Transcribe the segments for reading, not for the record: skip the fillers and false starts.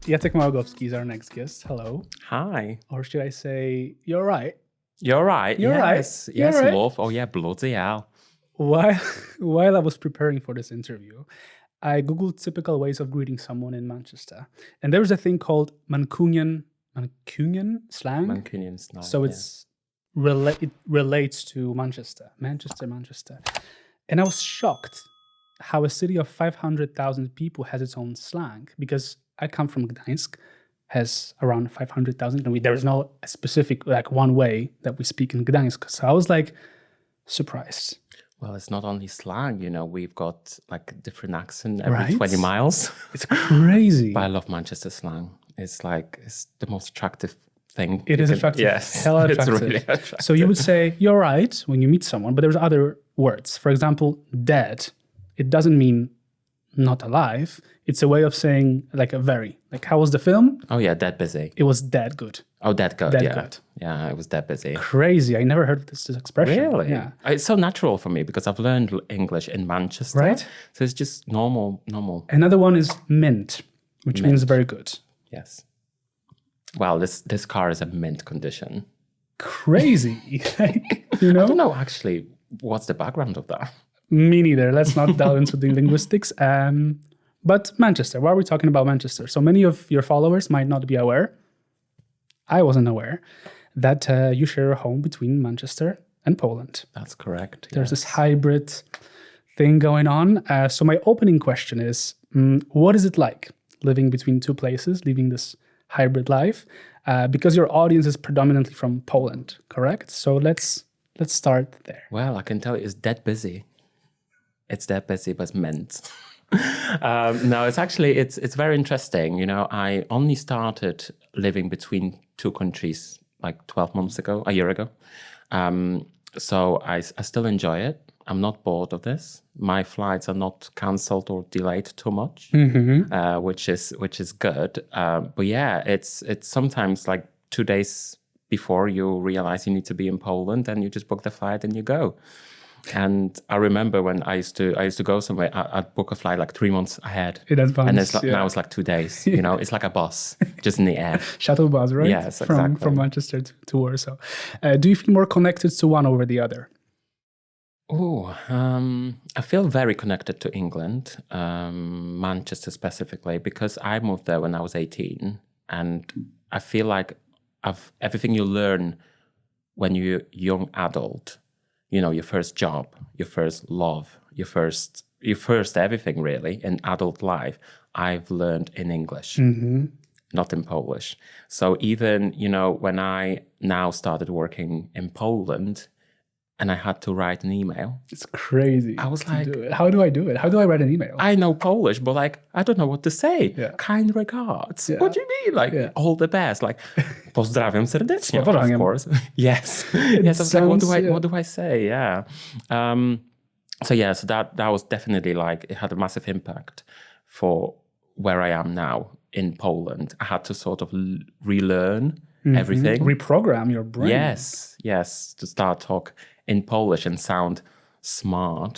Jacek Małagowski is our next guest. Hello. Hi. Or should I say, you're right. You're right. You're right. Yes, You're right. love. Oh yeah, bloody hell. While I was preparing for this interview, I Googled typical ways of greeting someone in Manchester. And there's a thing called Mancunian slang. Mancunian slang. So it relates to Manchester. Manchester. And I was shocked how a city of 500,000 people has its own slang, because I come from Gdańsk, has around 500,000, and there's no specific one way that we speak in Gdańsk. So I was surprised. Well, it's not only slang, we've got different accent every 20 miles. It's crazy. But I love Manchester slang. It's the most attractive thing. It is attractive. Yes. Hell attractive. It's really attractive. So you would say, you're right, when you meet someone, but there's other words. For example, dead. It doesn't mean not alive. It's a way of saying how was the film? Oh yeah, dead busy. It was dead good. Oh, dead good. Dead good. Yeah, it was dead busy. Crazy. I never heard this expression. Really? Yeah. It's so natural for me because I've learned English in Manchester. Right. So it's just normal. Another one is mint, which means very good. Yes. Well, this car is a mint condition. Crazy. I don't know actually what's the background of that. Me neither. Let's not delve into the linguistics. But Manchester, why are we talking about Manchester? So many of your followers might not be aware, I wasn't aware, that you share a home between Manchester and Poland. That's correct. There's this hybrid thing going on. So my opening question is, what is it like living between two places, living this hybrid life? Because your audience is predominantly from Poland, correct? So let's start there. Well, I can tell you it's dead busy. It's dead busy, but it's mint. No, it's very interesting. I only started living between two countries 12 months ago, a year ago. So I still enjoy it. I'm not bored of this. My flights are not cancelled or delayed too much, which is good. But yeah, it's sometimes 2 days before you realize you need to be in Poland, and you just book the flight and you go. And I remember when I used to go somewhere, I'd book a flight 3 months ahead. In advance. And now it's 2 days. It's like a bus, just in the air. Shuttle bus, right? Yes, exactly. From Manchester to Warsaw. Do you feel more connected to one over the other? Oh, I feel very connected to England, Manchester specifically, because I moved there when I was 18. And I feel like everything you learn when you're a young adult, your first job, your first love, your first everything really in adult life, I've learned in English, not in Polish. So even, when I now started working in Poland and I had to write an email. It's crazy. I was how do I do it? How do I write an email? I know Polish, but I don't know what to say. Yeah. Kind regards. Yeah. What do you mean? All the best. Pozdrawiam serdecznie. Of course. Yes. Yes. I was what do I say? Yeah. So that was definitely it had a massive impact for where I am now in Poland. I had to sort of relearn everything. Reprogram your brain. Yes. To start talk in Polish and sound smart.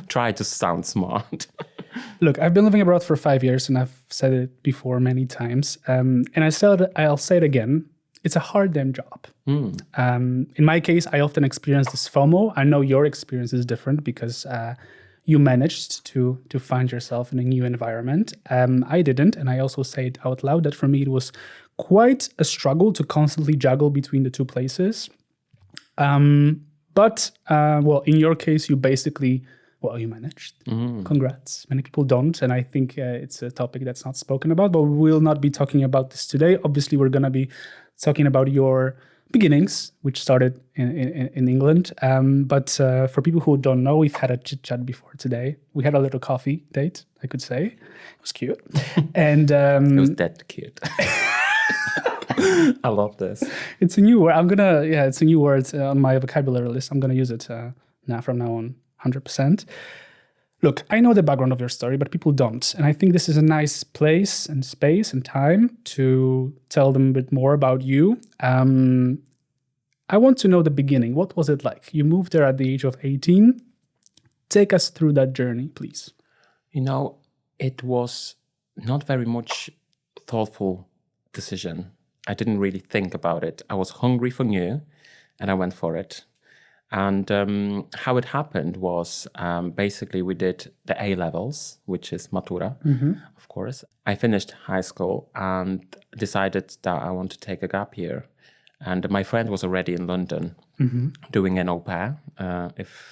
Try to sound smart. Look, I've been living abroad for 5 years, and I've said it before many times. And I'll say it again. It's a hard damn job. In my case, I often experience this FOMO. I know your experience is different because you managed to find yourself in a new environment. I didn't, and I also say it out loud that for me it was quite a struggle to constantly juggle between the two places. But in your case, you basically, you managed. Congrats. Many people don't, and I think it's a topic that's not spoken about, but we will not be talking about this today. Obviously, we're going to be talking about your beginnings, which started in England. But for people who don't know, we've had a chit-chat before today. We had a little coffee date, I could say. It was cute. And it was that cute. I love this. It's a new word. It's a new word on my vocabulary list. I'm gonna use it from now on, 100%. Look, I know the background of your story, but people don't. And I think this is a nice place and space and time to tell them a bit more about you. I want to know the beginning. What was it like? You moved there at the age of 18. Take us through that journey, please. it was not very much thoughtful decision. I didn't really think about it. I was hungry for new, and I went for it. And how it happened was basically we did the A levels, which is matura, of course. I finished high school and decided that I want to take a gap year. And my friend was already in London doing an au pair.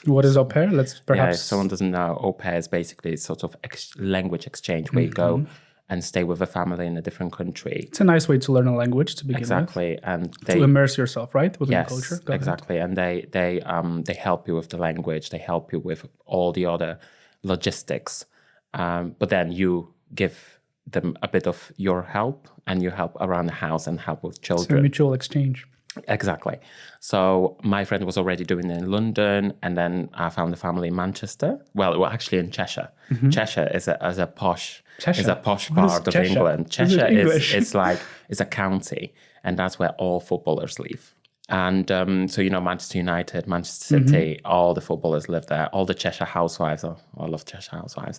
What is au pair? Let's perhaps... if someone doesn't know, au pair is basically sort of language exchange where you go and stay with a family in a different country. It's a nice way to learn a language to begin with. And to immerse yourself, right, within the culture. Yes, exactly. And they help you with the language. They help you with all the other logistics. But then you give them a bit of your help, and you help around the house and help with children. It's a mutual exchange. Exactly. So my friend was already doing it in London, and then I found a family in Manchester. Well, actually in Cheshire. Cheshire is a posh part of England. Cheshire is a county, and that's where all footballers live. And so, Manchester United, Manchester City, all the footballers live there, all the Cheshire housewives, I love Cheshire housewives.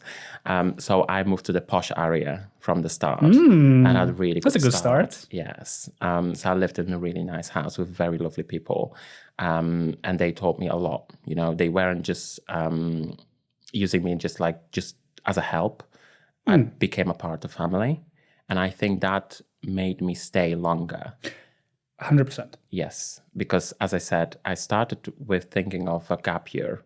So I moved to the posh area from the start. And I had a really good start. That's a good start. Yes. So I lived in a really nice house with very lovely people. And they taught me a lot. They weren't just using me just as a help. I became a part of family. And I think that made me stay longer. 100%. Yes, because as I said, I started with thinking of a gap year,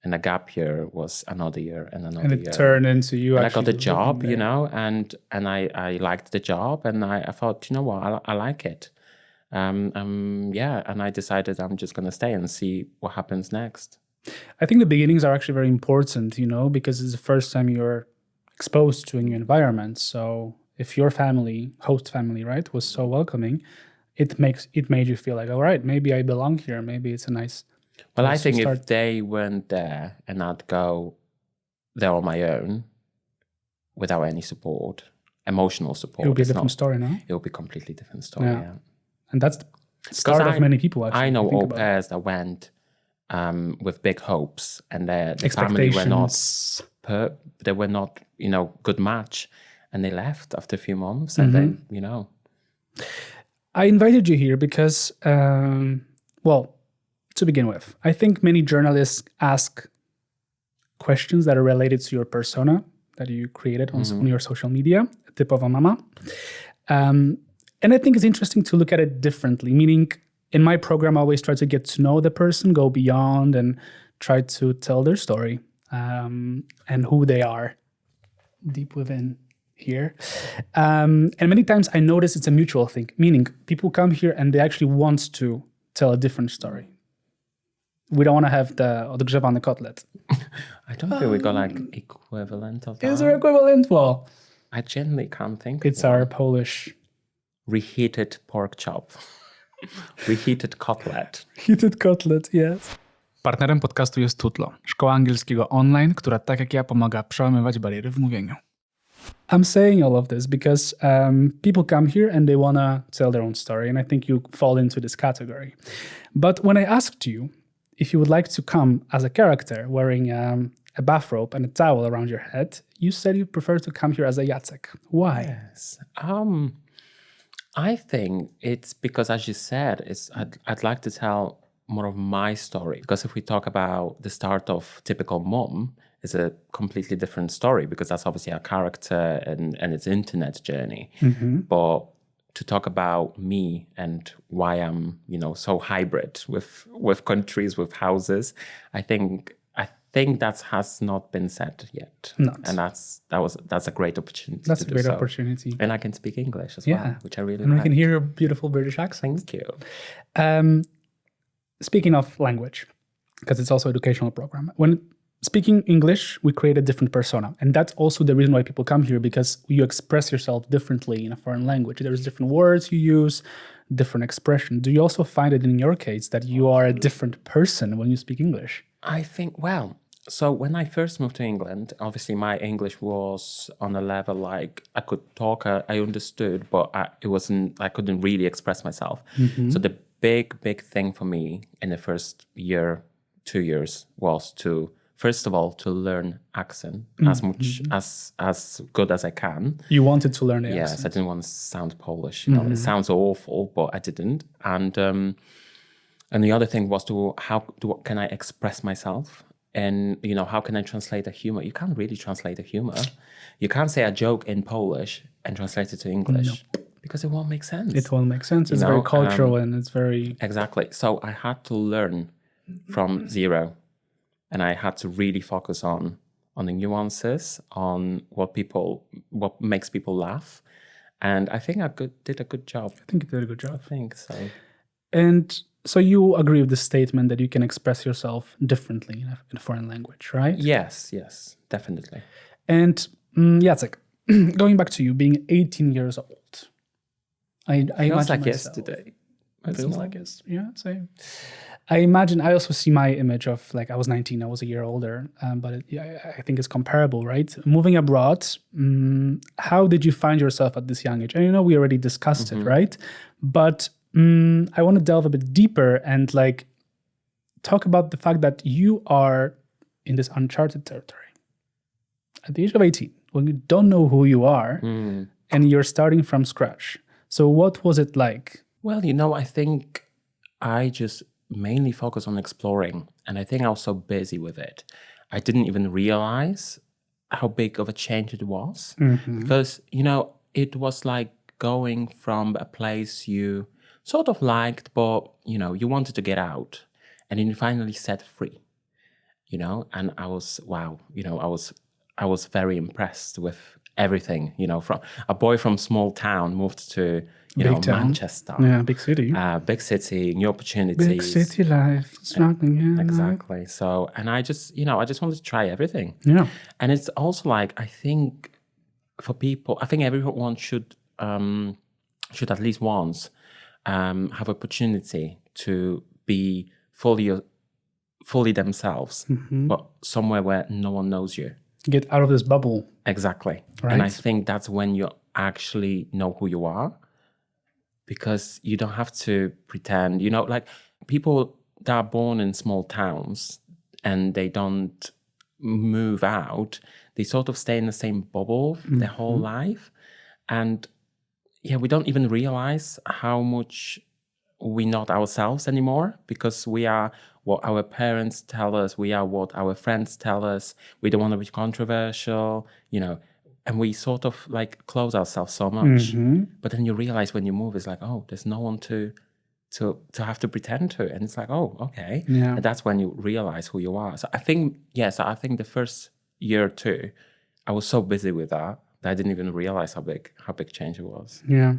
and a gap year was another year and another year. And it turned into you. And I got a job, and I liked the job, and I thought, what, I like it. And I decided I'm just going to stay and see what happens next. I think the beginnings are actually very important, because it's the first time you're exposed to a new environment. So if your host family, right, was so welcoming, it made you feel like, all right, maybe I belong here. Maybe it's a nice. Well, I think if they weren't there and I'd go there on my own without any support, emotional support, it would be a different story, no? It would be a completely different story. Yeah. And that's the start of many people. Actually, I know au pairs that went with big hopes, and the family were not, good match, and they left after a few months, and then, I invited you here because, to begin with, I think many journalists ask questions that are related to your persona that you created on your social media, typowa mama. And I think it's interesting to look at it differently, meaning in my program, I always try to get to know the person, go beyond, and try to tell their story and who they are deep within here. And many times I notice it's a mutual thing, meaning people come here and they actually want to tell a different story. We don't want to have the odgrzewany kotlet. I don't think we got equivalent of that. Is there equivalent? Well, I genuinely can't think. It's our Polish reheated pork chop. Reheated cutlet. Heated cutlet, yes. Partnerem podcastu jest Tutlo, szkoła angielskiego online, która tak jak ja pomaga przełamywać bariery w mówieniu. I'm saying all of this because people come here and they want to tell their own story, and I think you fall into this category. But when I asked you if you would like to come as a character wearing a bathrobe and a towel around your head, you said you prefer to come here as a Jacek. Why? Yes. I think it's because, as you said, I'd like to tell more of my story. Because if we talk about the start of typical mom, it's a completely different story because that's obviously a character and its internet journey. But to talk about me and why I'm, so hybrid with countries, with houses, I think that has not been said yet. And that's a great opportunity. That's a great opportunity. And I can speak English as well, which I really like. And we can hear your beautiful British accent. Thank you. Speaking of language, because it's also an educational program, when speaking English, we create a different persona. And that's also the reason why people come here, because you express yourself differently in a foreign language. There's different words you use, different expression. Do you also find it in your case that you are a different person when you speak English? I think, so when I first moved to England, obviously my English was on a level like I could talk, I understood, but I couldn't really express myself. So the big thing for me in the first year, 2 years was to first of all, to learn accent as much as good as I can. You wanted to learn the Yes, accent. I didn't want to sound Polish. You know, it sounds awful, but I didn't. And the other thing was can I express myself? And, you know, how can I translate a humor? You can't really translate a humor. You can't say a joke in Polish and translate it to English because it won't make sense. It won't make sense. It's very cultural and it's very... Exactly. So I had to learn from zero. And I had to really focus on the nuances, on what makes people laugh. And I think I did a good job. I think you did a good job. I think so. And so you agree with the statement that you can express yourself differently in a foreign language, right? Yes, definitely. And Jacek, going back to you being 18 years old, I Feels imagine like myself, yesterday. Feels like yesterday. Yeah, same. I imagine, I also see my image of, like, I was 19, I was a year older, but I think it's comparable, right? Moving abroad, how did you find yourself at this young age? And you know, we already discussed it, right? But I want to delve a bit deeper and like talk about the fact that you are in this uncharted territory at the age of 18, when you don't know who you are and you're starting from scratch. So what was it like? Well, you know, I think I just mainly focus on exploring. And I think I was so busy with it. I didn't even realize how big of a change it was. Because, you know, it was like going from a place you sort of liked, but, you know, you wanted to get out. And then you finally set free, you know? And I was, wow, you know, I was very impressed with everything, you know, from a boy from small town moved to, you know, Manchester. Yeah, big city. Big city, new opportunities. Big city life. Struggling, yeah. Exactly. So, and I just, you know, I just wanted to try everything. Yeah. And it's also like, I think for people, I think everyone should at least once have opportunity to be fully themselves, but somewhere where no one knows you. Get out of this bubble. Exactly. Right. And I think that's when you actually know who you are, because you don't have to pretend, you know, like people that are born in small towns and they don't move out, they sort of stay in the same bubble their whole life. And yeah, we don't even realize how much we're not ourselves anymore, because we are what our parents tell us, we are what our friends tell us. We don't want to be controversial, you know, and we sort of like close ourselves so much. But then you realize when you move, it's like, oh, there's no one to have to pretend to. And it's like, oh, okay. Yeah. And that's when you realize who you are. So I think, I think the first year or two, I was so busy with that I didn't even realize how big change it was. Yeah.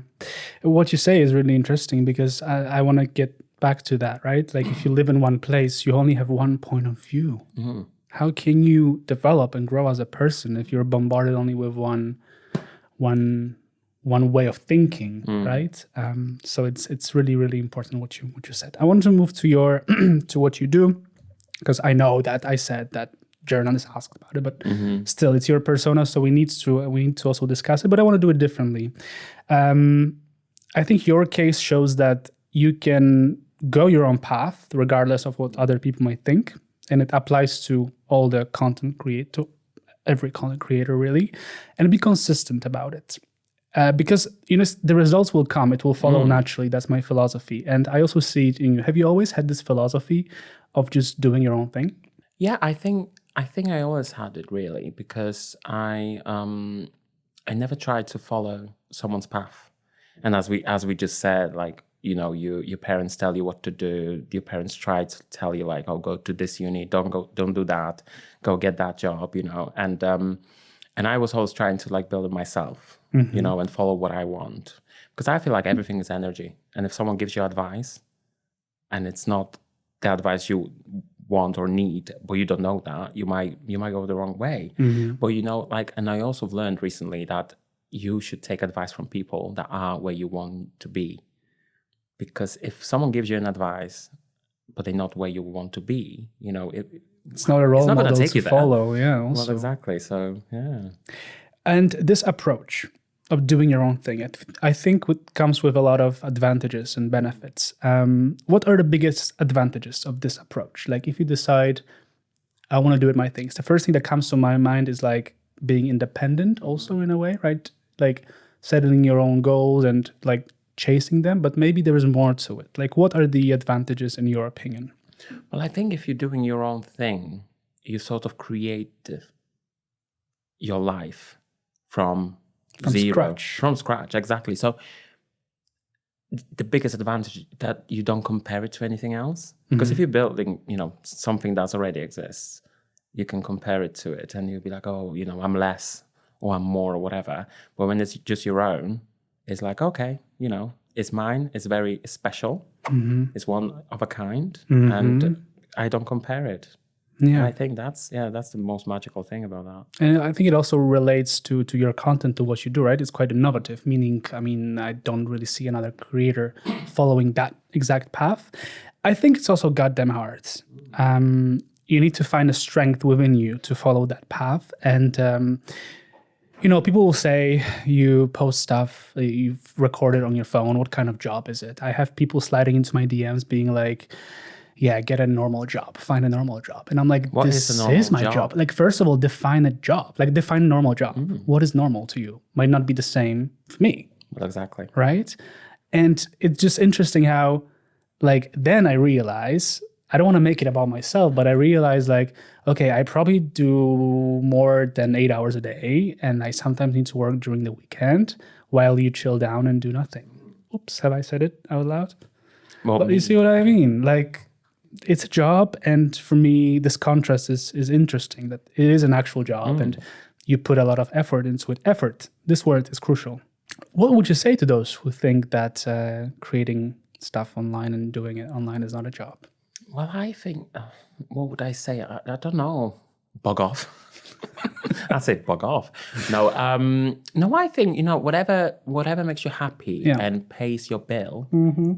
What you say is really interesting, because I want to get back to that, right? Like if you live in one place, you only have one point of view. How can you develop and grow as a person if you're bombarded only with one way of thinking, right? So it's really, really important what you said. I want to move to your to what you do, because I know that I said that journalists asked about it, but still, it's your persona, so we need to also discuss it. But I want to do it differently. I think your case shows that you can go your own path regardless of what other people might think, and it applies to all the every content creator really, and be consistent about it. Because you know the results will come; it will follow naturally. That's my philosophy, and I also see it in you. Have you always had this philosophy of just doing your own thing? Yeah, I think I always had it really, because I never tried to follow someone's path. And as we just said, like, you know, your parents tell you what to do. Your parents try to tell you like, oh, go to this uni, don't do that, go get that job, you know. And I was always trying to like build it myself, you know, and follow what I want, because I feel like everything is energy. And if someone gives you advice, and it's not the advice you want or need, but you don't know that, you might go the wrong way. But you know, like, and I also learned recently that you should take advice from people that are where you want to be, because if someone gives you an advice but they're not where you want to be, you know, it's not a role model to follow. Yeah, also. Well, exactly. So yeah, and this approach of doing your own thing, I think it comes with a lot of advantages and benefits. What are the biggest advantages of this approach? Like if you decide, I want to do it my things. The first thing that comes to my mind is like being independent also in a way, right? Like setting your own goals and like chasing them, but maybe there is more to it. Like what are the advantages in your opinion? Well, I think if you're doing your own thing, you sort of create your life from zero. Scratch. From scratch, exactly. So the biggest advantage that you don't compare it to anything else. Because if you're building, something that already exists, you can compare it to it and you'll be like, oh, I'm less or I'm more or whatever. But when it's just your own, it's like, okay, it's mine, it's very special, it's one of a kind, and I don't compare it. Yeah, and I think that's the most magical thing about that. And I think it also relates to your content, to what you do, right? It's quite innovative, meaning, I don't really see another creator following that exact path. I think it's also goddamn hard. You need to find a strength within you to follow that path. And, people will say you post stuff, you've recorded on your phone. What kind of job is it? I have people sliding into my DMs being like, yeah, get a normal job, find a normal job. And I'm like, this is my job. Like, first of all, define a job, like define a normal job. What is normal to you? Might not be the same for me. Well, exactly. Right? And it's just interesting how, like, then I realize, I don't want to make it about myself, but I realize like, okay, I probably do more than 8 hours a day. And I sometimes need to work during the weekend while you chill down and do nothing. Oops, have I said it out loud? Well, but you see what I mean? Like, it's a job, and for me, this contrast is interesting, that it is an actual job, and you put a lot of effort into it. Effort, this word is crucial. What would you say to those who think that creating stuff online and doing it online is not a job? Well, I think, what would I say? I don't know. Bug off. I say bug off. No, I think, whatever makes you happy and pays your bill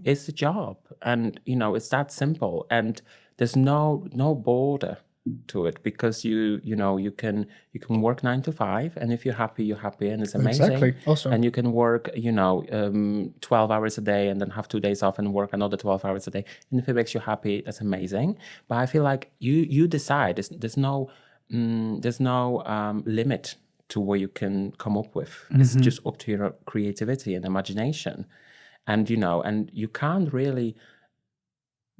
is the job. And, it's that simple. And there's no border to it, because you can work 9 to 5, and if you're happy, and it's amazing. Exactly. Also. And you can work 12 hours a day and then have 2 days off and work another 12 hours a day, and if it makes you happy, that's amazing. But I feel like you decide. There's no limit to what you can come up with. It's just up to your creativity and imagination, and you can't really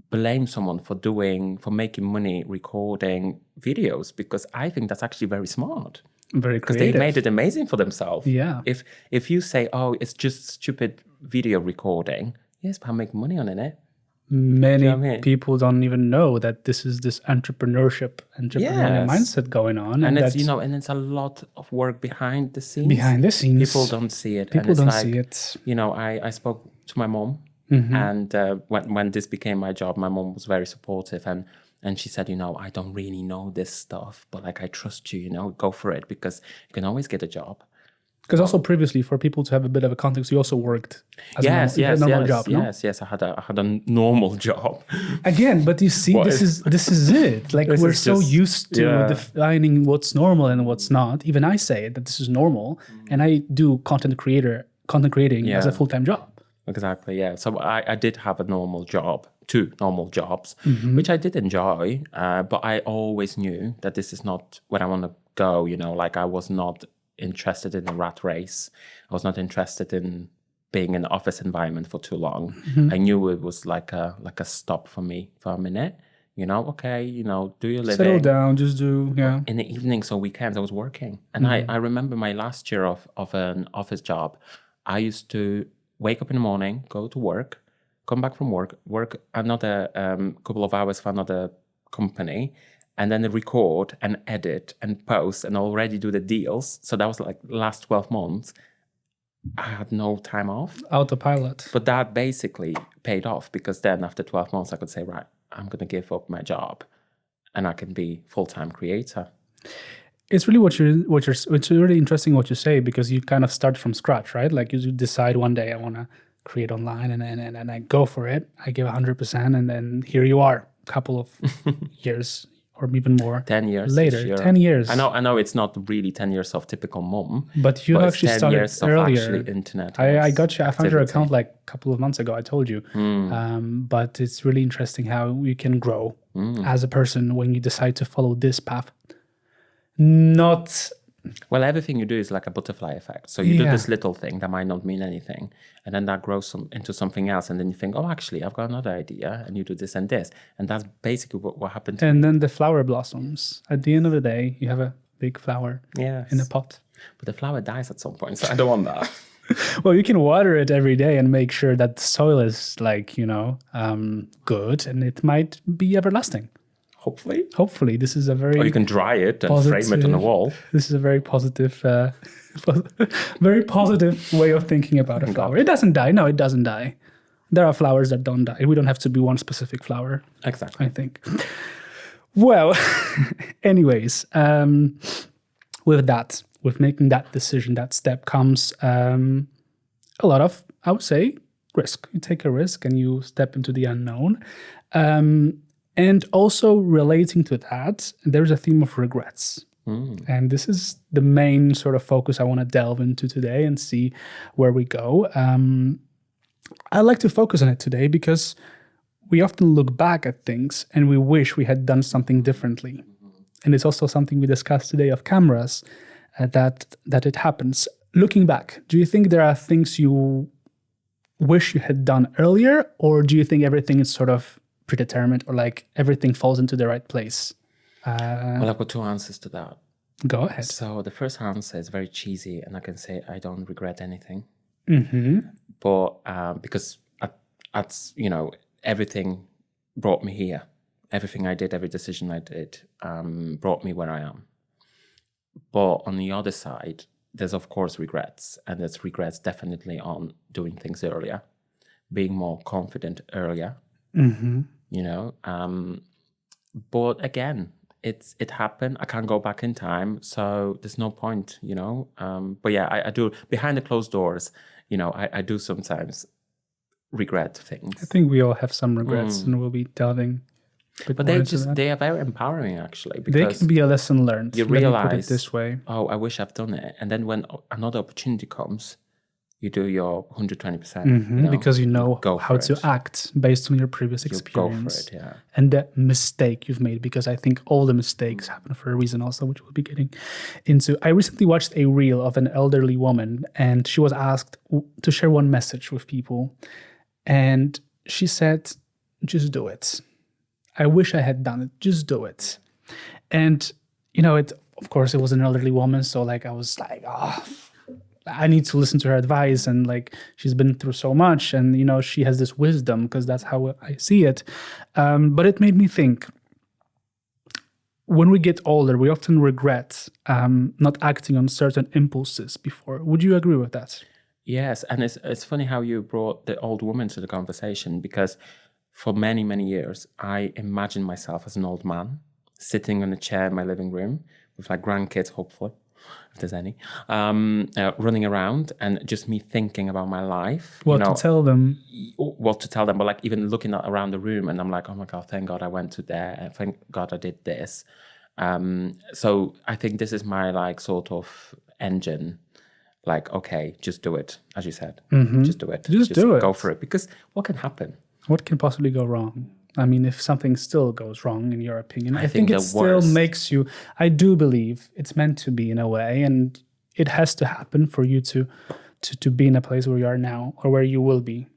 blame someone for making money recording videos, because I think that's actually very smart. Very creative. Because they made it amazing for themselves. Yeah. If you say, oh, it's just stupid video recording, yes, but I make money on it. Many people don't even know that this is this entrepreneurial mindset going on, and it's and it's a lot of work behind the scenes. People don't see it. I spoke to my mom. And when this became my job, my mom was very supportive, and she said, I don't really know this stuff, but like, I trust you, go for it, because you can always get a job. Because also previously, for people to have a bit of a context, you also worked as a normal job, no? Yes, I had a normal job. Again, but you see, this is it. Like, we're so used to defining what's normal and what's not. Even I say that this is normal, and I do content creating as a full-time job. Exactly, yeah. So I did have a normal job, 2 normal jobs, which I did enjoy, but I always knew that this is not where I want to go, like, I was not interested in a rat race. I was not interested in being in the office environment for too long. I knew it was like a stop for me for a minute. Okay, do your living. Settle down, just do, In the evenings or weekends, I was working. And I remember my last year of an office job, I used to wake up in the morning, go to work, come back from work another couple of hours for another company, and then record and edit and post and already do the deals. So that was like the last 12 months. I had no time off. Autopilot. But that basically paid off, because then after 12 months, I could say, right, I'm going to give up my job and I can be full-time creator. It's really it's really interesting what you say, because you kind of start from scratch, right? Like, you decide one day I want to create online, and I go for it. I give 100%, and then here you are, a couple of years or even more. 10 years. Later, this year. 10 years. I know it's not really 10 years of typical mom. But you it's actually 10 started years earlier. Of actually internet. I got you. I found your activity. account like a couple of months ago. I told you. But it's really interesting how you can grow as a person when you decide to follow this path. Not... Well, everything you do is like a butterfly effect. So you do this little thing that might not mean anything, and then that grows into something else, and then you think, oh, actually, I've got another idea, and you do this and this, and that's basically what happened to me. And then the flower blossoms. At the end of the day, you have a big flower in a pot. But the flower dies at some point, so I don't want that. Well, you can water it every day and make sure that the soil is like, good, and it might be everlasting. Hopefully, this is a very... Or you can dry it and frame it on the wall. This is a very positive, very positive way of thinking about a flower. It doesn't die. No, it doesn't die. There are flowers that don't die. We don't have to be one specific flower. Exactly. I think. Well, anyways, with making that decision, that step comes a lot of, I would say, risk. You take a risk and you step into the unknown. And also relating to that, there's a theme of regrets. And this is the main sort of focus I want to delve into today and see where we go. I like to focus on it today because we often look back at things and we wish we had done something differently. And it's also something we discussed today off cameras, that it happens. Looking back, do you think there are things you wish you had done earlier, or do you think everything is sort of predetermined, or like everything falls into the right place? Well, I've got two answers to that. Go ahead. So the first answer is very cheesy, and I can say I don't regret anything. But because everything brought me here. Everything I did, every decision I did, brought me where I am. But on the other side, there's of course regrets, and there's regrets definitely on doing things earlier, being more confident earlier. But again, it happened. I can't go back in time, so there's no point, But yeah, I do behind the closed doors. I do sometimes regret things. I think we all have some regrets, and we'll be delving. But they are very empowering, actually. Because they can be a lesson learned. You Let me realize, put it this way. Oh, I wish I've done it. And then when another opportunity comes, you do your 120%. Because you know how to it. act based on your previous experience. Go for it, yeah. And the mistake you've made, because I think all the mistakes happen for a reason also, which we'll be getting into. I recently watched a reel of an elderly woman, and she was asked to share one message with people. And she said, just do it. I wish I had done it. Just do it. And, of course, it was an elderly woman. So I was like, I need to listen to her advice. And she's been through so much, and, she has this wisdom, because that's how I see it. But it made me think, when we get older, we often regret not acting on certain impulses before. Would you agree with that? Yes. And it's funny how you brought the old woman to the conversation, because for many, many years, I imagined myself as an old man sitting on a chair in my living room with grandkids, hopefully, if there's any, running around, and just me thinking about my life. What to tell them. But even looking around the room, and I'm like, oh my God, thank God I went to there. Thank God I did this. So I think this is my sort of engine. Okay, just do it, as you said. Just do it. Just do it. Go for it, because what can happen? What can possibly go wrong? I mean, if something still goes wrong, in your opinion, I think it still worst. makes you, I do believe it's meant to be in a way, and it has to happen for you to be in a place where you are now, or where you will be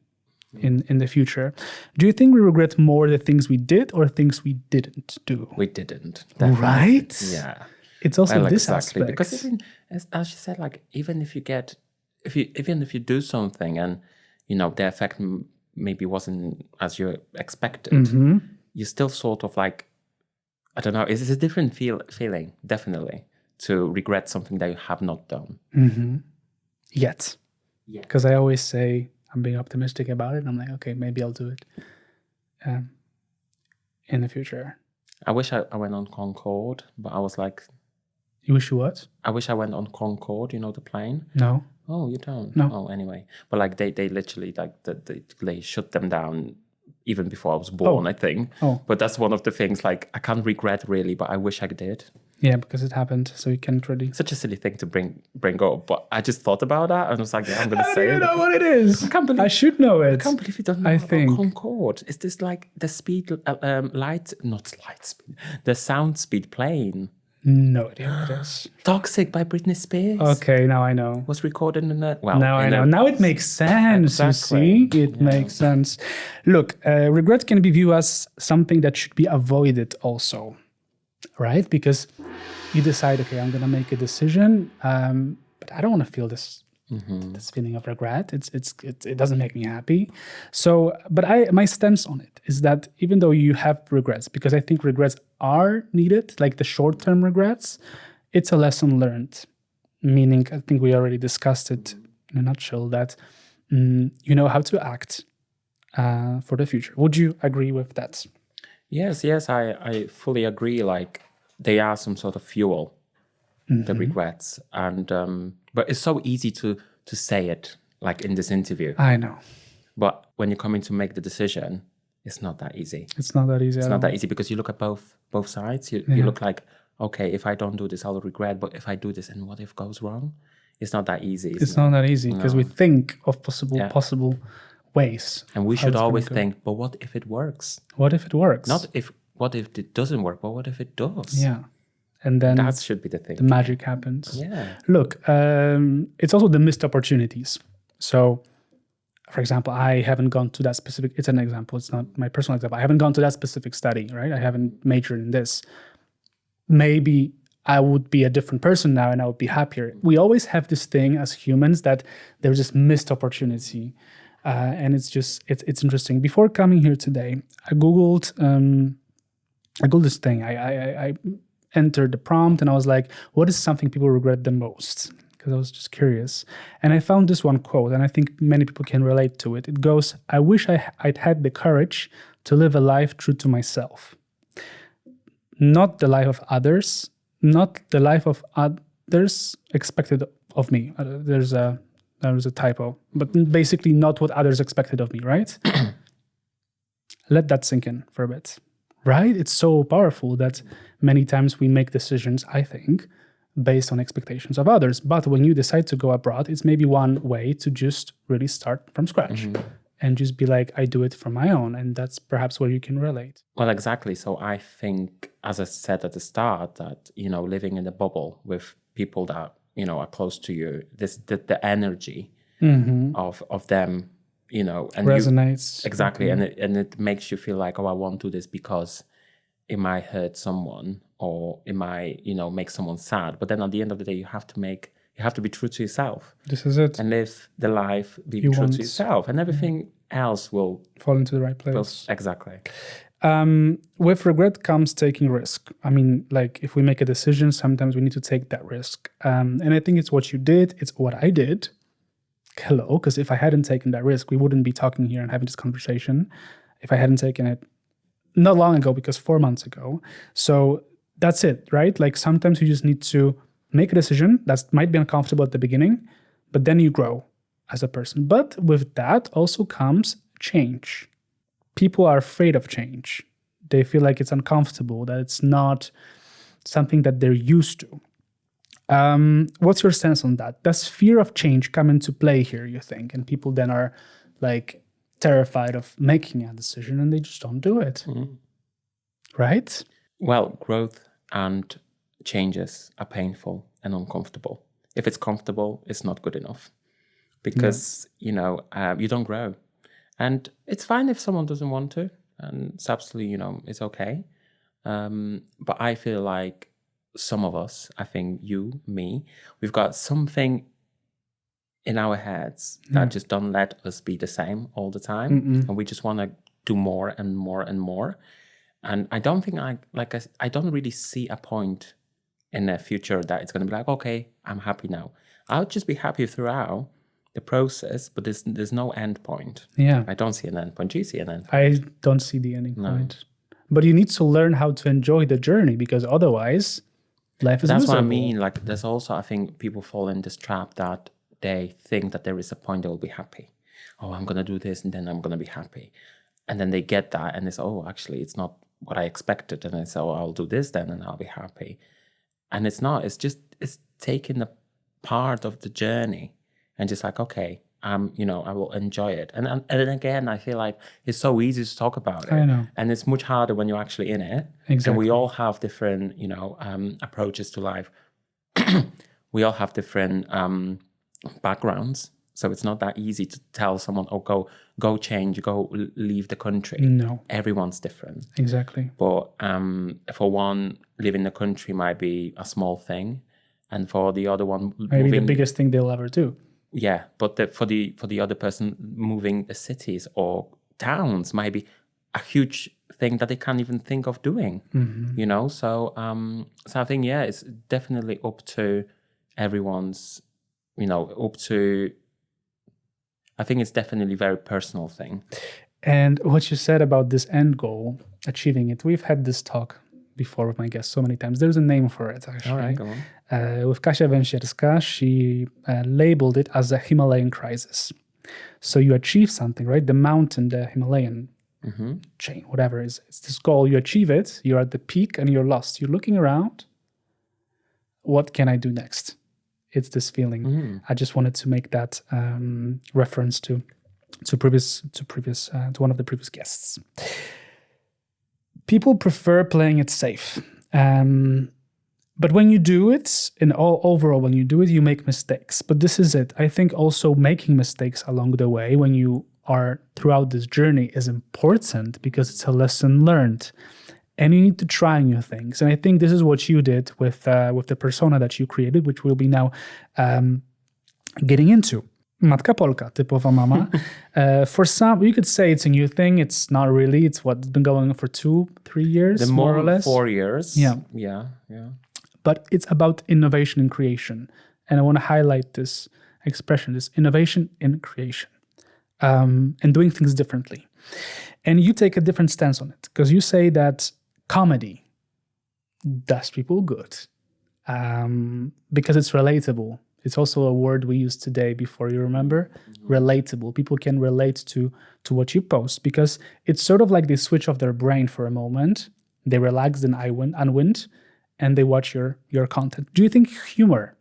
in the future. Do you think we regret more the things we did or things we didn't do? We didn't. Definitely. Right? Yeah. It's also this exactly. aspect. Because even, as you said, even if you do something and, the effect maybe wasn't as you expected, you still sort of I don't know, it's a different feeling, definitely, to regret something that you have not done. Yet. Because I always say, I'm being optimistic about it. I'm like, okay, maybe I'll do it in the future. I wish I went on Concorde, but I was like... You wish you what? I wish I went on Concorde, the plane. No. Oh, you don't? No. Oh, anyway. But they literally, they shut them down even before I was born, I think. But that's one of the things, like, I can't regret really, but I wish I did. Yeah, because it happened, so you can't really. Such a silly thing to bring up, but I just thought about that and I was like, yeah, I'm going to say it. I don't know what it is. I should know it. I can't believe you don't know about Concorde. Is this like the speed, the sound speed plane? No idea what it is. Toxic by Britney Spears. Okay, now I know. Was recorded in a... Well, now I know. Now it makes sense, Exactly. you see? It makes sense. Look, regret can be viewed as something that should be avoided also, right? Because you decide, okay, I'm going to make a decision, but I don't want to feel this feeling of regret. It doesn't make me happy. So, but my stance on it is that even though you have regrets, because I think regrets are needed, like the short-term regrets, it's a lesson learned. Meaning, I think we already discussed it in a nutshell, that you know how to act for the future. Would you agree with that? Yes, I fully agree. Like, they are some sort of fuel, the regrets. And but it's so easy to say it, like in this interview. I know. But when you're coming to make the decision, it's not that easy. It's not that easy. It's not that easy because you look at both sides. You look like, okay, if I don't do this, I'll regret. But if I do this, and what if it goes wrong? It's not that easy. It's not that easy because we think of possible ways. And we should always think, but what if it works? What if it works? Not if, what if it doesn't work, but what if it does? Yeah. And then that should be the thing. The magic happens. Yeah. Look, it's also the missed opportunities. So, for example, I haven't gone to that specific, it's an example, it's not my personal example. I haven't gone to that specific study, right? I haven't majored in this. Maybe I would be a different person now and I would be happier. We always have this thing as humans that there's this missed opportunity. And it's interesting. Before coming here today, I Googled this thing. I entered the prompt and I was like, what is something people regret the most? Because I was just curious. And I found this one quote, and I think many people can relate to it. It goes, I wish I'd had the courage to live a life true to myself. Not the life of others, not the life of others expected of me. There's a typo, but basically not what others expected of me, right? Let that sink in for a bit, right? It's so powerful that many times we make decisions, I think, based on expectations of others. But when you decide to go abroad, it's maybe one way to just really start from scratch and just be like, I do it for my own. And that's perhaps where you can relate. Well, exactly. So I think, as I said at the start, that, living in a bubble with people that, are close to you, the energy of them, and resonates. Exactly. And it makes you feel like, oh, I won't do this because it might hurt someone or it might, make someone sad. But then at the end of the day, you have to be true to yourself. This is it. And live the life being true to yourself. And everything else will fall into the right place. Exactly. With regret comes taking risk. I mean, like if we make a decision, sometimes we need to take that risk. And I think it's what you did. It's what I did. Hello. Because if I hadn't taken that risk, we wouldn't be talking here and having this conversation. If I hadn't taken it not long ago, because 4 months ago. So that's it, right? Like sometimes you just need to make a decision that might be uncomfortable at the beginning, but then you grow as a person. But with that also comes change. People are afraid of change. They feel like it's uncomfortable, that it's not something that they're used to. What's your sense on that? Does fear of change come into play here, you think? And people then are like terrified of making a decision and they just don't do it. Right? Well, growth and changes are painful and uncomfortable. If it's comfortable, it's not good enough because, you don't grow. And it's fine if someone doesn't want to, and it's absolutely, it's okay. But I feel like some of us, I think you, me, we've got something in our heads that just don't let us be the same all the time. And we just want to do more and more and more. And I don't think I don't really see a point in the future that it's going to be like, okay, I'm happy now. I'll just be happy throughout the process, but there's no end point. Yeah. I don't see an end point. Do you see an end point? I don't see the ending point. But you need to learn how to enjoy the journey because otherwise life is That's miserable. what I mean. Like there's also, I think people fall in this trap that they think that there is a point they will be happy. Oh, I'm going to do this and then I'm going to be happy. And then they get that and it's, oh, actually, it's not what I expected. And I say, oh, I'll do this then and I'll be happy. And it's not, it's taking a part of the journey and just like, okay, I will enjoy it. And again, I feel like it's so easy to talk about it. I know. And it's much harder when you're actually in it. Exactly. And we all have different, approaches to life. We all have different backgrounds. So it's not that easy to tell someone, oh, go change, go leave the country. No. Everyone's different. Exactly. But for one, living in the country might be a small thing. And for the other one, maybe the biggest thing they'll ever do. Yeah, but for the other person, moving the cities or towns might be a huge thing that they can't even think of doing. Mm-hmm. So I think it's definitely up to everyone's, I think it's definitely a very personal thing. And what you said about this end goal, achieving it, we've had this talk before with my guests so many times. There's a name for it, actually. All right, go on. With Kasia Węsierska, she labeled it as a Himalayan crisis. So you achieve something, right? The mountain, the Himalayan chain, whatever it is. It's this goal. You achieve it. You're at the peak and you're lost. You're looking around. What can I do next? It's this feeling. I just wanted to make that reference to one of the previous guests. People prefer playing it safe. But when you do it, overall, when you do it, you make mistakes. But this is it. I think also making mistakes along the way when you are throughout this journey is important because it's a lesson learned. And you need to try new things. And I think this is what you did with the persona that you created, which we'll be now getting into. Matka Polka, typowa mama. For some, you could say it's a new thing. It's not really. It's what's been going on for 2-3 years, more or less. 4 years. Yeah. But it's about innovation and creation. And I want to highlight this expression, this innovation in creation, and doing things differently. And you take a different stance on it because you say that comedy does people good because it's relatable. It's also a word we use today before, you remember? Relatable. People can relate to what you post because it's sort of like they switch off their brain for a moment. They relax and unwind and they watch your content. Do you think humor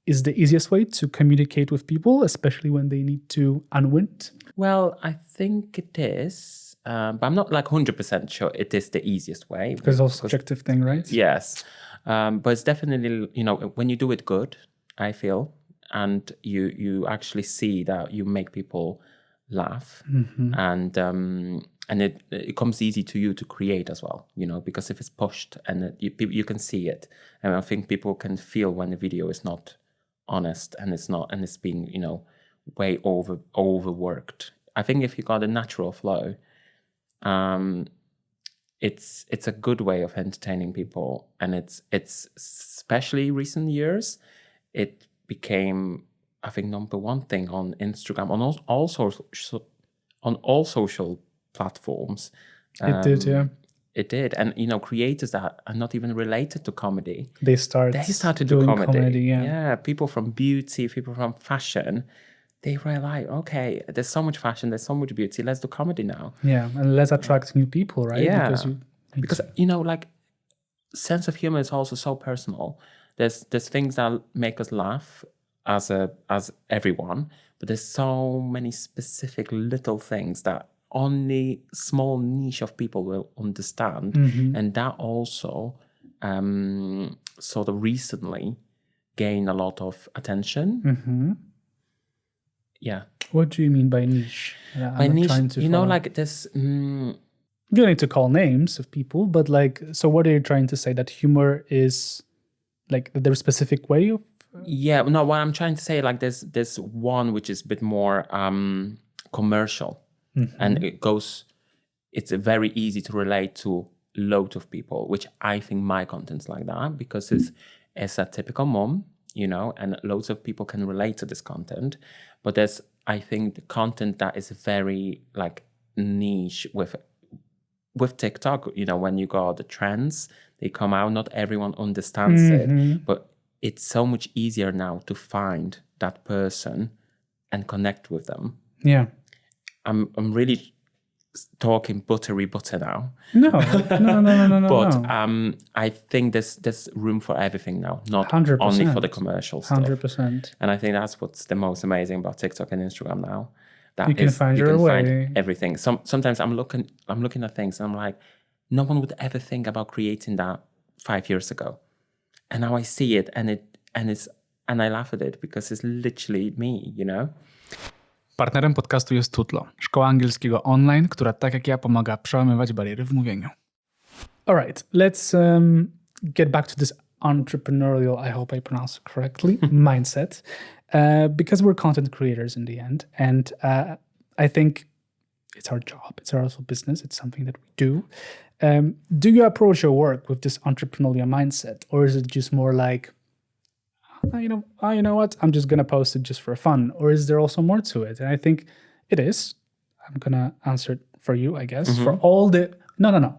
is the easiest way to communicate with people, especially when they need to unwind? Well, I think it is. But I'm not like 100% sure it is the easiest way. Because it's a subjective thing, right? Yes. But it's definitely, when you do it good, I feel, and you actually see that you make people laugh and it comes easy to you to create as well, because if it's pushed and you can see it. And I think people can feel when the video is not honest and it's being, way overworked. I think if you got a natural flow, it's a good way of entertaining people, and it's especially recent years it became, I think, number one thing on Instagram, on all social platforms. It did, yeah. It did, and creators that are not even related to comedy, they started to do comedy. Yeah, people from beauty, people from fashion. They were like, okay, there's so much fashion, there's so much beauty, let's do comedy now. Yeah, and let's attract new people, right? Yeah, because like sense of humor is also so personal. There's things that make us laugh as everyone, but there's so many specific little things that only small niche of people will understand, and that also sort of recently gained a lot of attention. Yeah. What do you mean by niche? By niche, like this. You don't need to call names of people, but so what are you trying to say? That humor is like there's a specific way of. Yeah, no. What I'm trying to say, like there's one which is a bit more commercial, and it's very easy to relate to loads of people, which I think my content's like that because it's a typical mom, and loads of people can relate to this content. But there's, I think, the content that is very like niche with TikTok. When you got the trends, they come out. Not everyone understands it, but it's so much easier now to find that person and connect with them. Yeah, I'm really talking buttery butter now. No. But no. I think there's room for everything now, not 100%. only for the commercial stuff. 100%. And I think that's what's the most amazing about TikTok and Instagram now. That You can find your way. Find everything. Sometimes I'm looking at things and I'm like, no one would ever think about creating that 5 years ago. And now I see it and I laugh at it because it's literally me, you know? Partnerem podcastu jest Tutlo, szkoła angielskiego online, która tak jak ja pomaga przełamywać bariery w mówieniu. All right, let's get back to this entrepreneurial, I hope I pronounce it correctly, mindset, because we're content creators in the end. And I think it's our job. It's also business. It's something that we do. Do you approach your work with this entrepreneurial mindset, or is it just more like, you know what, I'm just going to post it just for fun? Or is there also more to it? And I think it is. I'm going to answer it for you, I guess. For all the... No.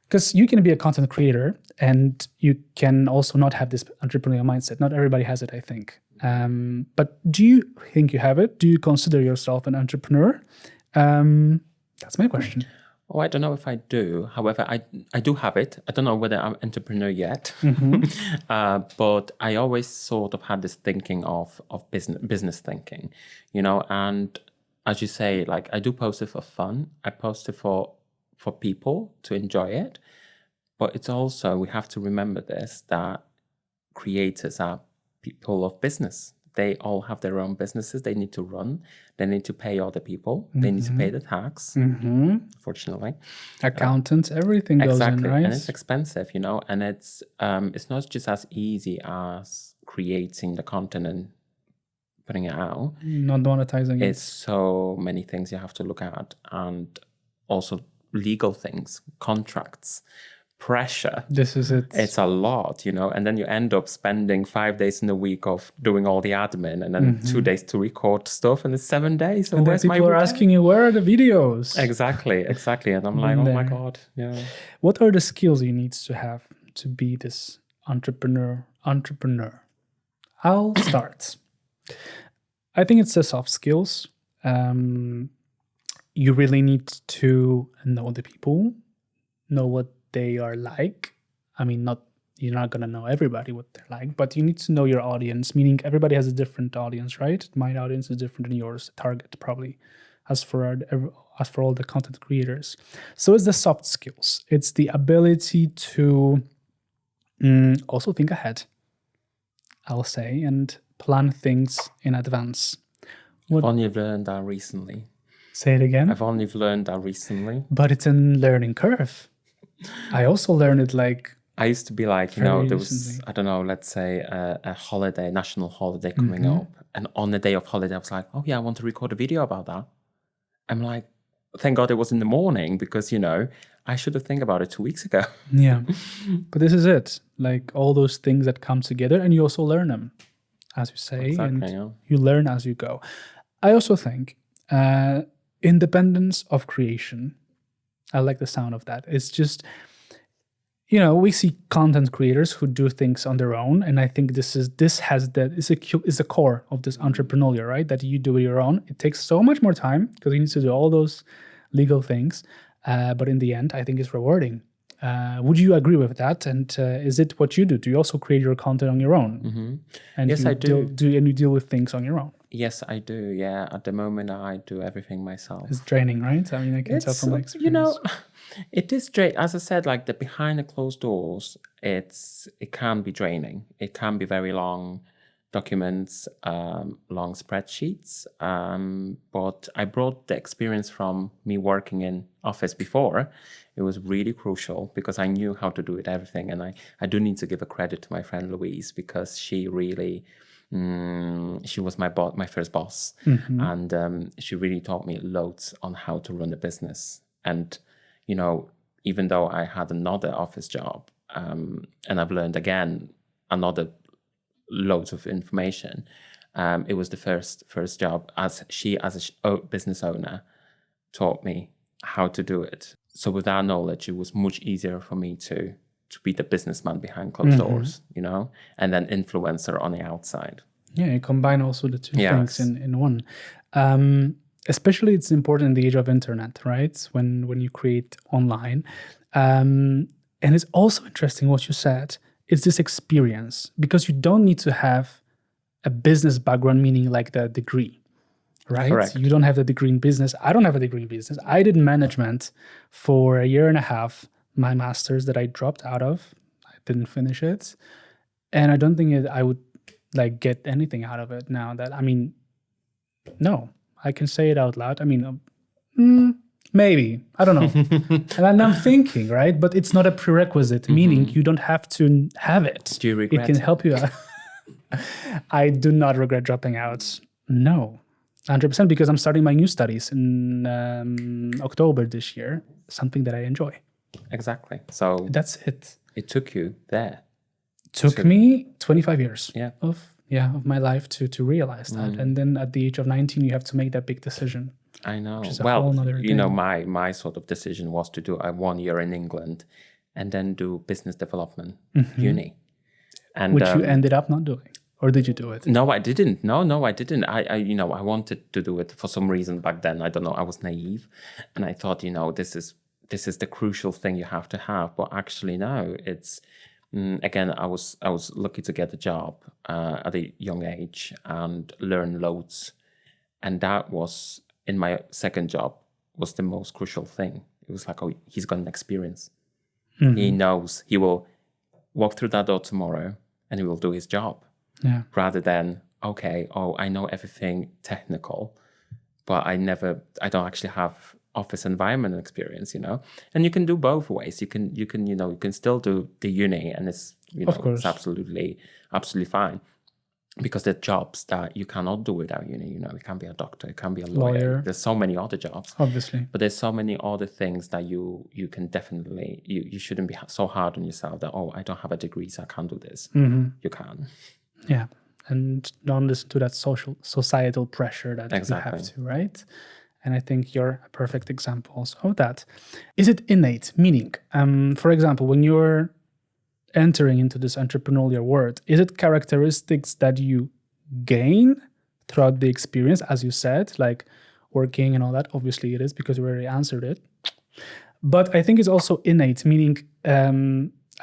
Because you can be a content creator and you can also not have this entrepreneurial mindset. Not everybody has it, I think. But do you think you have it? Do you consider yourself an entrepreneur? That's my question. Oh, I don't know if I do. However, I do have it. I don't know whether I'm an entrepreneur yet, but I always sort of had this thinking of business thinking, you know. And as you say, like, I do post it for fun. I post it for people to enjoy it. But it's also, we have to remember this, that creators are people of business. They all have their own businesses they need to run. They need to pay other people. They need to pay the tax, fortunately. Accountants, everything goes in, right? And it's expensive, you know, and it's not just as easy as creating the content and putting it out. Not monetizing it. It's so many things you have to look at, and also legal things, contracts, pressure. This is it. It's a lot, you know, and then you end up spending 5 days in a week of doing all the admin, and then 2 days to record stuff, and it's 7 days. So and then people are asking you, where are the videos? Exactly. And I'm like, oh my God, yeah. What are the skills you need to have to be this entrepreneur? I'll start. I think it's the soft skills. You really need to know the people, know what they are like. I mean, you're not going to know everybody what they're like, but you need to know your audience, meaning everybody has a different audience, right? My audience is different than yours, target probably, as for all the content creators. So it's the soft skills. It's the ability to also think ahead, I'll say, and plan things in advance. I've only learned that recently. Say it again. I've only learned that recently. But it's a learning curve. I also learned it like... I used to be like, you know, there was, I don't know, let's say a holiday, national holiday coming up. And on the day of holiday, I was like, oh yeah, I want to record a video about that. I'm like, thank God it was in the morning, because, you know, I should have thought about it 2 weeks ago. Yeah. But this is it. Like all those things that come together, and you also learn them, as you say, and you learn as you go. I also think independence of creation. I like the sound of that. It's just, you know, we see content creators who do things on their own, and I think this is the core of this entrepreneurial, right? That you do it your own. It takes so much more time because you need to do all those legal things, but in the end, I think it's rewarding. Would you agree with that? And is it what you do? Do you also create your content on your own? And yes, I do. And you deal with things on your own? Yes, I do. Yeah, at the moment, I do everything myself. It's draining, right? I mean, I can tell from my experience. You know, it is draining. As I said, like the behind the closed doors, it can be draining. It can be very long documents, long spreadsheets. But I brought the experience from me working in office before. It was really crucial because I knew how to do it, everything. And I do need to give a credit to my friend Louise, because she really... she was my first boss, and she really taught me loads on how to run a business. And you know, even though I had another office job, and I've learned again another loads of information, it was the first job as a business owner taught me how to do it. So with that knowledge, it was much easier for me to be the businessman behind closed doors, you know, and then influencer on the outside. Yeah, you combine also the two things in one. especially it's important in the age of internet, right? When you create online. And it's also interesting what you said. It's this experience, because you don't need to have a business background, meaning like the degree, right? Correct. You don't have the degree in business. I don't have a degree in business. I did management for a year and a half, my master's that I dropped out of. I didn't finish it. And I don't think I would like get anything out of it now that, I mean, no, I can say it out loud. I mean, maybe, I don't know. And I'm thinking, right? But it's not a prerequisite, meaning you don't have to have it. Do you regret it? Can help you out. I do not regret dropping out. No, 100%, because I'm starting my new studies in October this year, something that I enjoy. Exactly. So that's it. It took you there. Took me 25 years Yeah. of my life to realize that. And then at the age of 19, you have to make that big decision. I know. Which is a Well, whole nother you know, thing. my sort of decision was to do a 1 year in England and then do business development uni. And Which you ended up not doing. Or did you do it? No, I didn't. No, I didn't. I wanted to do it for some reason back then. I don't know. I was naive, and I thought, this is the crucial thing you have to have. But actually, no. It's again, I was lucky to get a job at a young age and learn loads, and that was in my second job was the most crucial thing. It was like, oh, he's got an experience. He knows he will walk through that door tomorrow, and he will do his job. Yeah. Rather than, okay, I know everything technical, but I don't actually have office environment experience, And you can do both ways. You can still do the uni, and it's Of course. it's absolutely fine. Because there are jobs that you cannot do without uni. You can be a doctor, you can be a lawyer. There's so many other jobs. Obviously. But there's so many other things that you can definitely, you shouldn't be so hard on yourself that, I don't have a degree, so I can't do this. You can. Yeah. And don't listen to that societal pressure that you have to, right? And I think you're a perfect example also of that. Is it innate? Meaning, for example, when you're entering into this entrepreneurial world, is it characteristics that you gain throughout the experience, as you said, like working and all that? Obviously it is, because you already answered it. But I think it's also innate, meaning I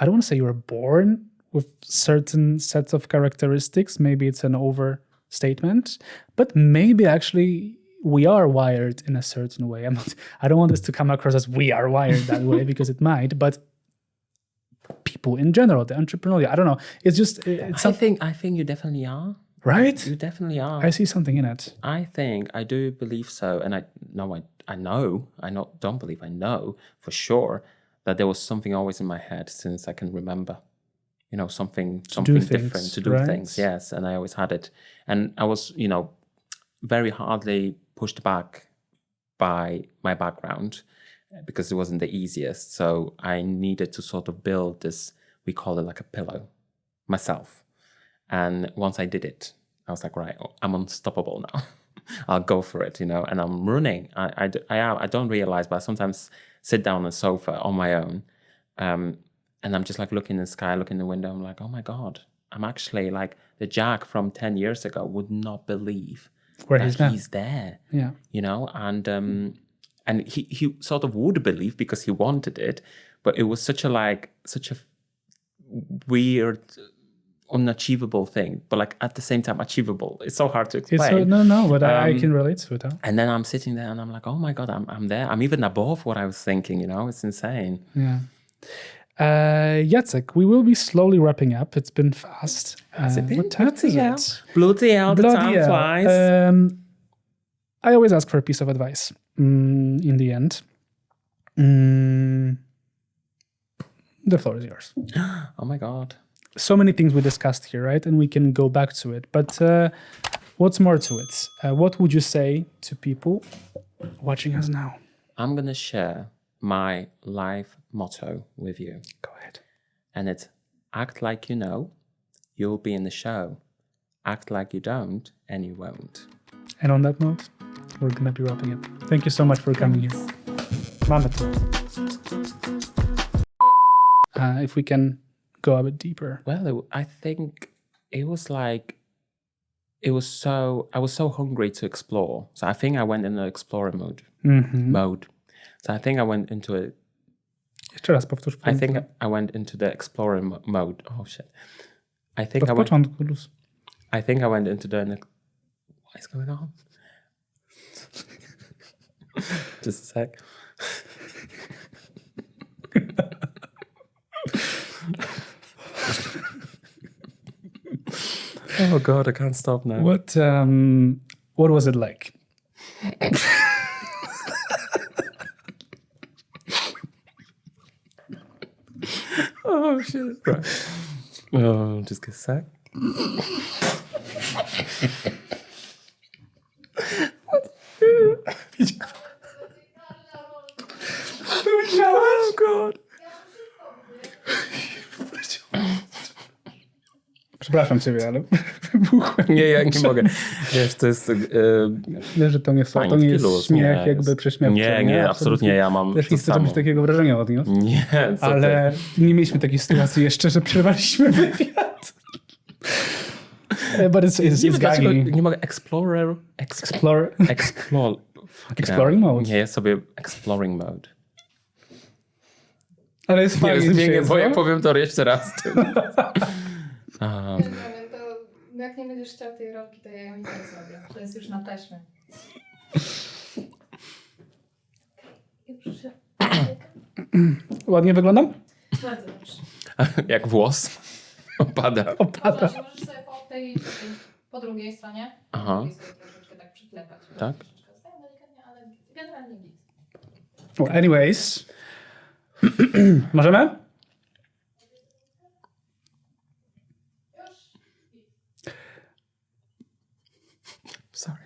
don't want to say you were born with certain sets of characteristics. Maybe it's an overstatement, but maybe actually we are wired in a certain way. I don't want this to come across as we are wired that way, because it might, but people in general, the entrepreneurial, I don't know. It's just, I think you definitely are. Right? You definitely are. I see something in it. I do believe so. And I know for sure that there was something always in my head since I can remember. Something different to do things. Yes. And I always had it. And I was, very hardly pushed back by my background because it wasn't the easiest. So I needed to sort of build this, we call it like a pillow, myself. And once I did it, I was like, right, I'm unstoppable now. I'll go for it, and I'm running. I don't realize, but I sometimes sit down on the sofa on my own. And I'm just like looking in the sky, looking in the window. I'm like, oh my God, I'm actually like the Jack from 10 years ago would not believe where that he's there. Yeah. And he sort of would believe because he wanted it, but it was such a weird, unachievable thing, but like at the same time achievable. It's so hard to explain. But I can relate to it. Huh? And then I'm sitting there and I'm like, oh my God, I'm there. I'm even above what I was thinking, It's insane. Yeah. Jacek, we will be slowly wrapping up. It's been fast. Has it been? What time is it? Bloody hell, the time flies. I always ask for a piece of advice in the end. The floor is yours. Oh my God. So many things we discussed here, right? And we can go back to it. But what's more to it? What would you say to people watching us now? I'm going to share my life motto with you. Go ahead. And it's act like you know, you'll be in the show. Act like you don't, and you won't. And on that note, we're going to be wrapping up. Thank you so much for coming here. Mamy to. If we can go a bit deeper. Well, I think it was like I was so hungry to explore. So I think I went in the explorer mode. So I think I went into it. Jeszcze raz powtórz. I think I went into the explorer mode. Oh shit. I think Od początku. I think I went into the... What is going on? Just a sec. Oh God, I can't stop now. What was it like? Oh shit. Right. Oh, just a sec. Oh God. Przepraszam ciebie, ale wybuchłem. Nie, ja nie mogę. Wiesz, to jest... Wiesz, że to nie jest śmiech nie, jakby prześmiewczy. Nie, absolutnie, ja mam też to nie chcę samo. robić takiego wrażenia od nich. Nie, co ale nie mieliśmy takiej sytuacji jeszcze, że przerwaliśmy wywiad. But it's dlaczego gaggy. nie mogę Exploring mode. Nie, jest sobie exploring mode. Ale jest fajnie. Nie, bo ja powiem to jeszcze raz. To jak nie będziesz chciał tej rolki, to ja ją i tak zrobię. To jest już na taśmie. Ładnie wyglądam? Bardzo dobrze. Jak włos opada. Opada. Możesz sobie po drugiej stronie troszeczkę tak przyklepać. Tak? Stają delikatnie, ale generalnie git. Well, anyways. Możemy? Sorry.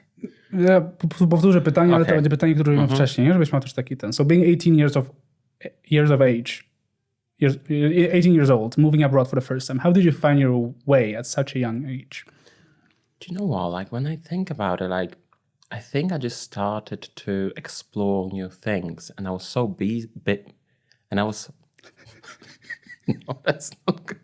Ja powtórzę pytanie, ale to Okay. będzie pytanie, które robiłem wcześniej, żebyś miał też taki ten. So being 18 years of age, 18 years old, moving abroad for the first time, how did you find your way at such a young age? Do you know what? Like when I think about it, like I think I just started to explore new things, and I was so busy, and I was. No, that's not good.